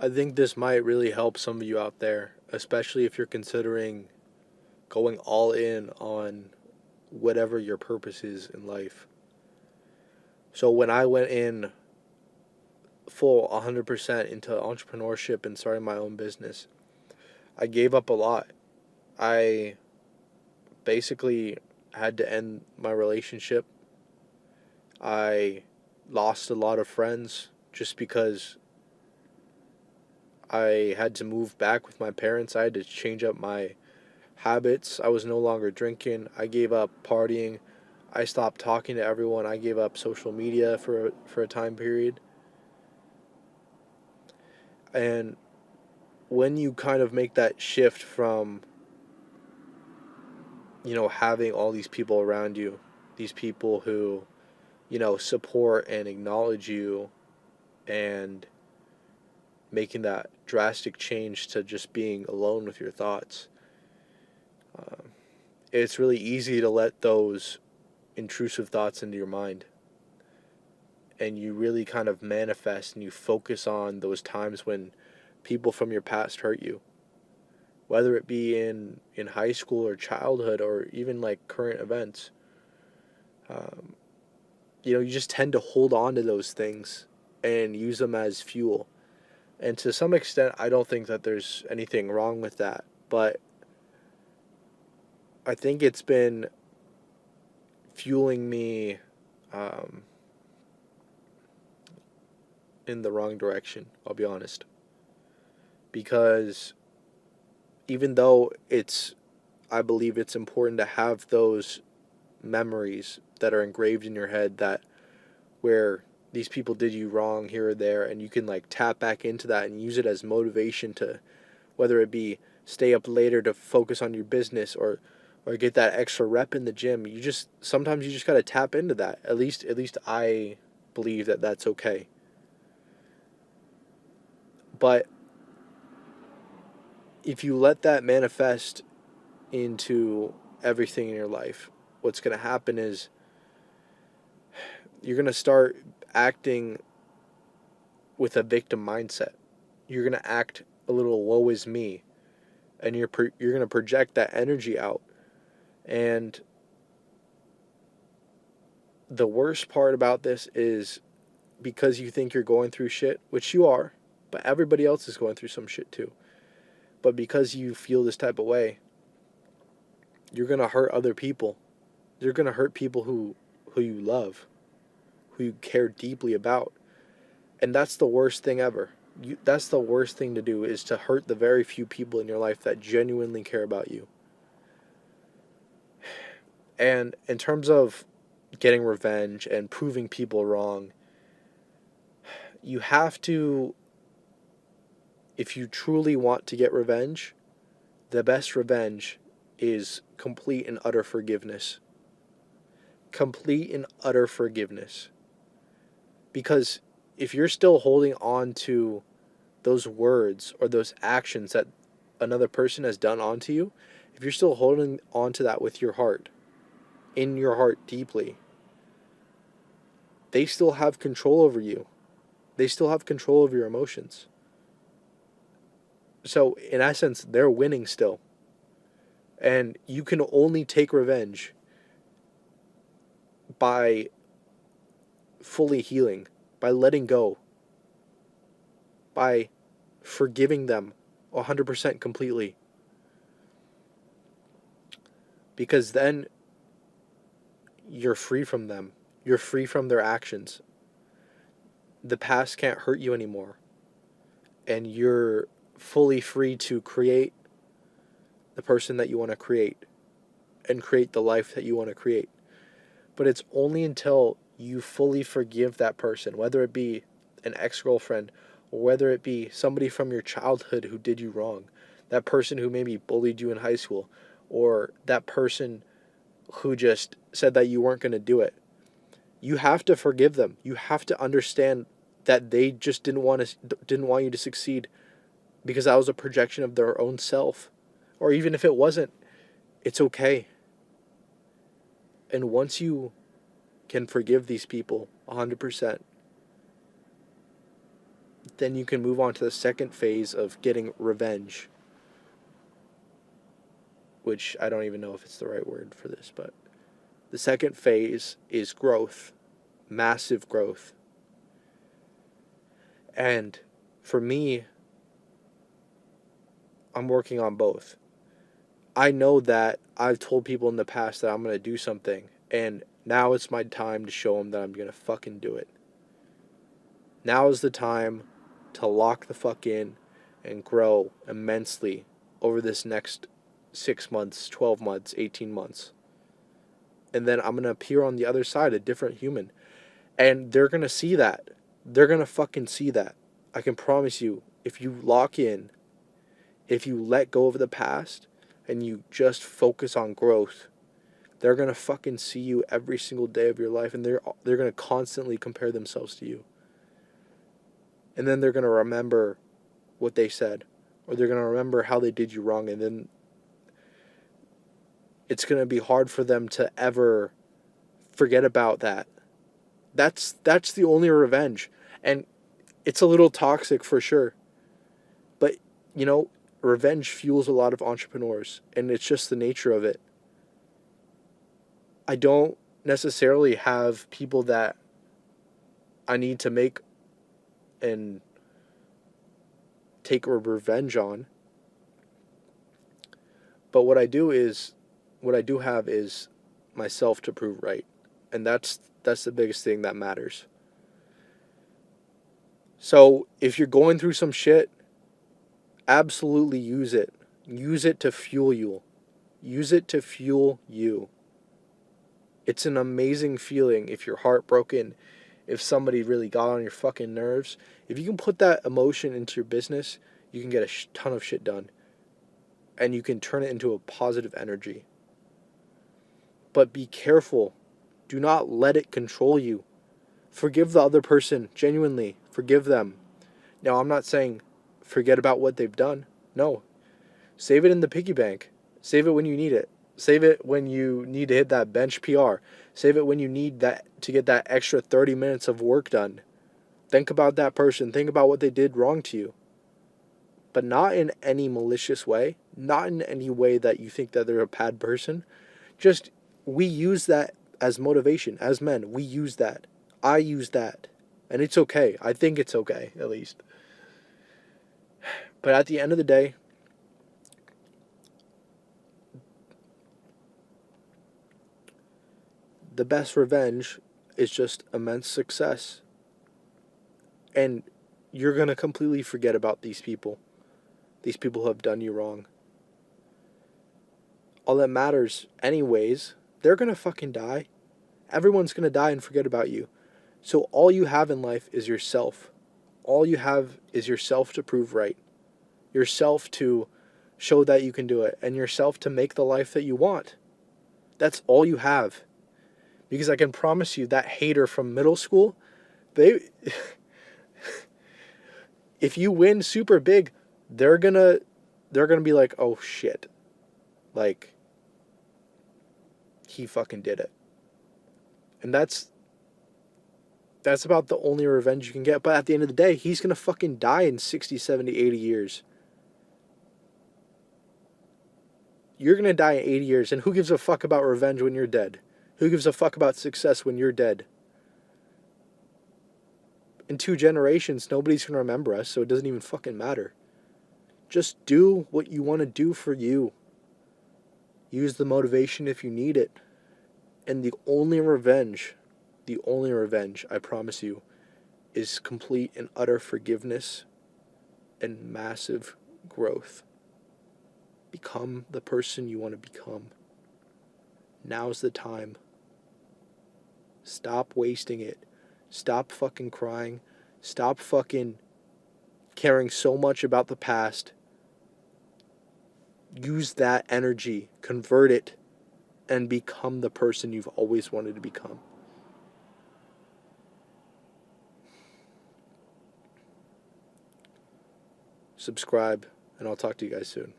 I think this might really help some of you out there, especially if you're considering going all in on whatever your purpose is in life. So when I went in full 100% into entrepreneurship and starting my own business, I gave up a lot. I basically had to end my relationship. I lost a lot of friends just because I had to move back with my parents. I had to change up my habits. I was no longer drinking. I gave up partying. I stopped talking to everyone. I gave up social media for a time period. And when you kind of make that shift from, having all these people around you, these people who, support and acknowledge you, and making that drastic change to just being alone with your thoughts, um, it's really easy to let those intrusive thoughts into your mind. And you really kind of manifest and you focus on those times when people from your past hurt you, whether it be in high school or childhood or even like current events. Um, you just tend to hold on to those things and use them as fuel. And to some extent, I don't think that there's anything wrong with that. But I think it's been fueling me um, in the wrong direction, I'll be honest. Because even though I believe it's important to have those memories that are engraved in your head, that where these people did you wrong here or there, and you can like tap back into that and use it as motivation to, whether it be stay up later to focus on your business, or get that extra rep in the gym. Sometimes you just got to tap into that. At least I believe that that's okay. But if you let that manifest into everything in your life, what's going to happen is you're going to start acting with a victim mindset. You're going to act a little woe is me, and you're going to project that energy out. And the worst part about this is, because you think you're going through shit, which you are, but everybody else is going through some shit too. But because you feel this type of way, you're going to hurt other people. You're going to hurt people who you love, who you care deeply about. And that's the worst thing ever. That's the worst thing to do, is to hurt the very few people in your life that genuinely care about you. And in terms of getting revenge and proving people wrong, you have to, if you truly want to get revenge, the best revenge is complete and utter forgiveness. Complete and utter forgiveness. Because if you're still holding on to those words or those actions that another person has done onto you, if you're still holding on to that with your heart, in your heart deeply, they still have control over you. They still have control of your emotions. So, in essence, they're winning still. And you can only take revenge by fully healing, by letting go, by forgiving them 100% completely. Because then you're free from them. You're free from their actions. The past can't hurt you anymore. And you're fully free to create the person that you want to create and create the life that you want to create. But it's only until you fully forgive that person, whether it be an ex-girlfriend or whether it be somebody from your childhood who did you wrong, that person who maybe bullied you in high school, or that person who just said that you weren't going to do it. You have to forgive them. You have to understand that they just didn't want you to succeed, because that was a projection of their own self. Or even if it wasn't, it's okay. And once you can forgive these people 100%, then you can move on to the second phase of getting revenge. Which I don't even know if it's the right word for this, but the second phase is growth. Massive growth. And for me, I'm working on both. I know that I've told people in the past that I'm going to do something, and now it's my time to show them that I'm going to fucking do it. Now is the time to lock the fuck in and grow immensely over this next 6 months, 12 months, 18 months. And then I'm going to appear on the other side, a different human. And they're going to see that. They're going to fucking see that. I can promise you, if you lock in, if you let go of the past and you just focus on growth, they're going to fucking see you every single day of your life, and they're going to constantly compare themselves to you. And then they're going to remember what they said, or they're going to remember how they did you wrong, and then it's going to be hard for them to ever forget about that. That's the only revenge. And it's a little toxic for sure. But, you know, revenge fuels a lot of entrepreneurs, and it's just the nature of it. I don't necessarily have people that I need to make and take a revenge on. But what I do have is myself to prove right. And that's the biggest thing that matters. So if you're going through some shit, absolutely use it. Use it to fuel you. Use it to fuel you. It's an amazing feeling if you're heartbroken, if somebody really got on your fucking nerves. If you can put that emotion into your business, you can get a ton of shit done. And you can turn it into a positive energy. But be careful. Do not let it control you. Forgive the other person, genuinely. Forgive them. Now, I'm not saying forget about what they've done. No. Save it in the piggy bank. Save it when you need it. Save it when you need to hit that bench PR. Save it when you need that to get that extra 30 minutes of work done. Think about that person. Think about what they did wrong to you. But not in any malicious way. Not in any way that you think that they're a bad person. Just, we use that as motivation. As men, we use that. I use that. And it's okay. I think it's okay, at least. But at the end of the day, the best revenge is just immense success. And you're going to completely forget about these people. These people who have done you wrong. All that matters, anyways, they're going to fucking die. Everyone's going to die and forget about you. So all you have in life is yourself. All you have is yourself to prove right. Yourself to show that you can do it. And yourself to make the life that you want. That's all you have. Because I can promise you that hater from middle school, if you win super big, they're gonna be like, oh shit. Like, he fucking did it. And that's about the only revenge you can get. But at the end of the day, he's gonna fucking die in 60, 70, 80 years. You're gonna die in 80 years, and who gives a fuck about revenge when you're dead? Who gives a fuck about success when you're dead? In 2 generations, nobody's gonna remember us, so it doesn't even fucking matter. Just do what you want to do for you. Use the motivation if you need it. And the only revenge, I promise you, is complete and utter forgiveness and massive growth. Become the person you want to become. Now's the time. Stop wasting it. Stop fucking crying. Stop fucking caring so much about the past. Use that energy. Convert it. And become the person you've always wanted to become. Subscribe, and I'll talk to you guys soon.